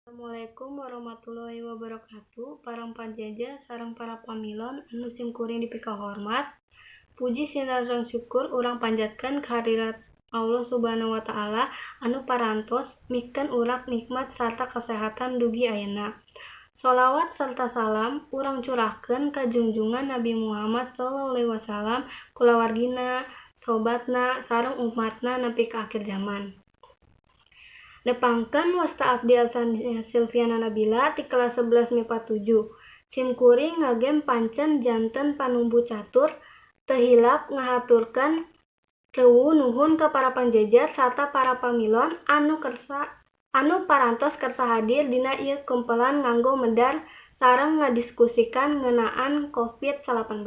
Assalamualaikum warahmatullahi wabarakatuh. Parang panjajah sareng para pamilon anu simkuring dipika hormat. Puji sinareng syukur urang panjatkeun ka hadirat Allah Subhanahu wa taala anu parantos mikeun urang nikmat sarta kasehatan dugi ayeuna. Sholawat sarta salam urang curahkeun ka junjungan Nabi Muhammad SAW, kulawargina, sobatna, sareng umatna nepi ka akhir zaman. Nepangkeun wasta abdi Silviana Nabila ti kelas 11 MIPA 7. Simkuring ngagem pancen janten panumbu catur teu hilap ngahaturkeun keuwu nuhun ka para panjajar sarta para pamilon anu parantos kersa hadir dina ieu kumpulan nganggo medar sareng ngadiskusikan ngeunaan COVID-19.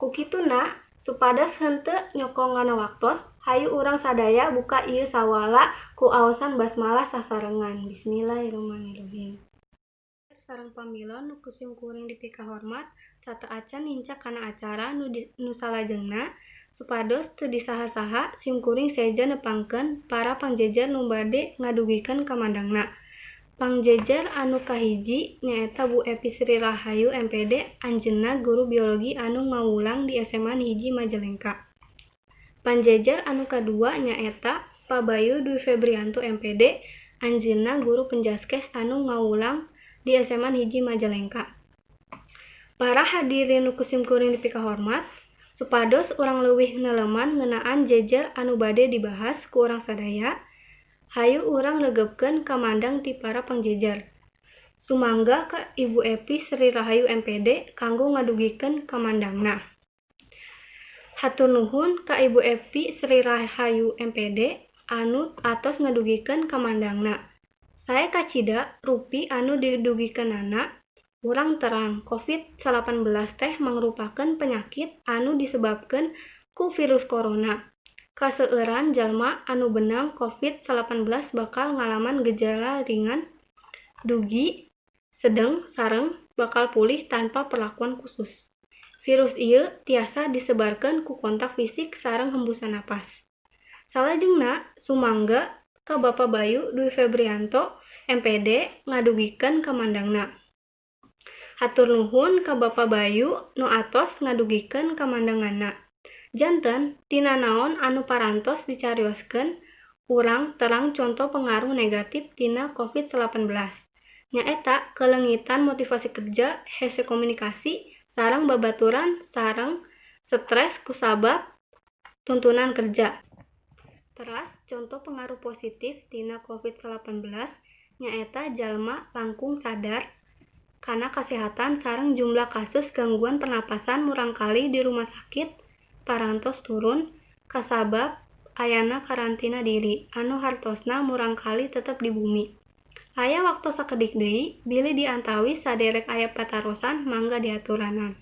Kukituna supados henteu nyokongan waktos, hayu urang sadaya buka ieu sawala ku aosan basmalah sasarengan. Bismillahirrahmanirrahim. Sareng pamilon nu kusimkuring dipika hormat, sarta acan hincak kana acara nu salajengna, supados teu disaha-saha simkuring seja nepangkeun para pangjajar nu bade ngadugikeun kamandangna. Pangjajar anu kahiji nyaeta Bu Epi Sri Rahayu MPD, anjeunna guru biologi anu ngawulang di SMA hiji Majalengka. Panjajar anu kadua nyaeta Pak Bayu Dwi Febrianto MPD, anjeunna guru penjaskes anu ngawulang di SMA hiji Majalengka. Para hadirin nu kusimkuring dipika hormat, supados urang leuwih neleman ngeunaan jejer anu bade dibahas ku urang sadaya, hayu urang legebkeun kamandang ti para pangjajar. Sumangga ka Ibu Epi Sri Rahayu MPD kanggo ngadugikeun kamandangna. Hatur nuhun ka Ibu Epi Sri Rahayu MPD anu atos ngadugikeun kamandangna. Sae kacida rupi anu didugikeunana urang terang COVID-19 teh mangrupakeun penyakit anu disebabkeun ku virus corona. Kaseueuran jalma anu benang COVID-19 bakal ngalaman gejala ringan, dugi, sedeng, sareng bakal pulih tanpa perlakuan khusus. Virus ieu tiasa disebarkeun ku kontak fisik sareng hembusan napas. Salajengna sumangga ka Bapak Bayu Dwi Febrianto MPD ngadugikeun kamandangna. Hatur nuhun ka Bapak Bayu nu atos ngadugikeun kamandanganna. Janten tina naon anu parantos dicarioskeun urang terang contoh pengaruh negatif tina COVID-19. Nyaeta kelengitan motivasi kerja, hese komunikasi, sareng babaturan sareng stres kusabab tuntunan kerja. Teras contoh pengaruh positif tina COVID-19 nyaeta jalma langkung sadar kana kasehatan sareng jumlah kasus gangguan pernapasan murangkali di rumah sakit parantos turun kasabab ayana karantina diri anu hartosna murangkali tetep di bumi. Aya waktu sakedik deui bili diantawi saderek aya patarosan mangga diaturanan.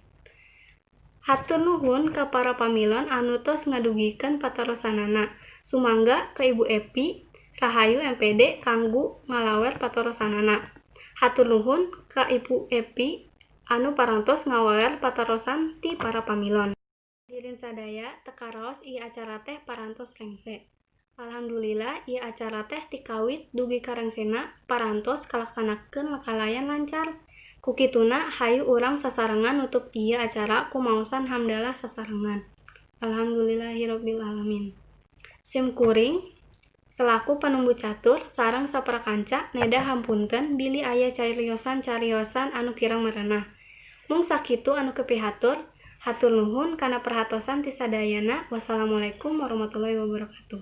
Hatur nuhun ka para pamilon anu tos ngadugikeun patarosanana. Sumangga ka Ibu Epi Rahayu MPD kanggo ngalawer patarosanana. Hatur nuhun ka Ibu Epi anu parantos ngawaler patarosan ti para pamilon. Hadirin sadaya tekaraos ieu acara teh parantos rengse. Alhamdulillah ieu acara teh tikawit dugi karengsena parantos kalaksanakeun kalayan lancar. Kukituna hayu urang sasarengan nutup ieu acara kumaosan hamdalah sasarengan. Alhamdulillahirabbil alamin. Simkuring selaku panumbu catur sareng saprakanca neda hampunten bili aya cariosan-cariosan anu kirang merenah. Mung sakitu anu kepihatur. Hatur nuhun kana perhatosan ti sadayana. Wassalamualaikum warahmatullahi wabarakatuh.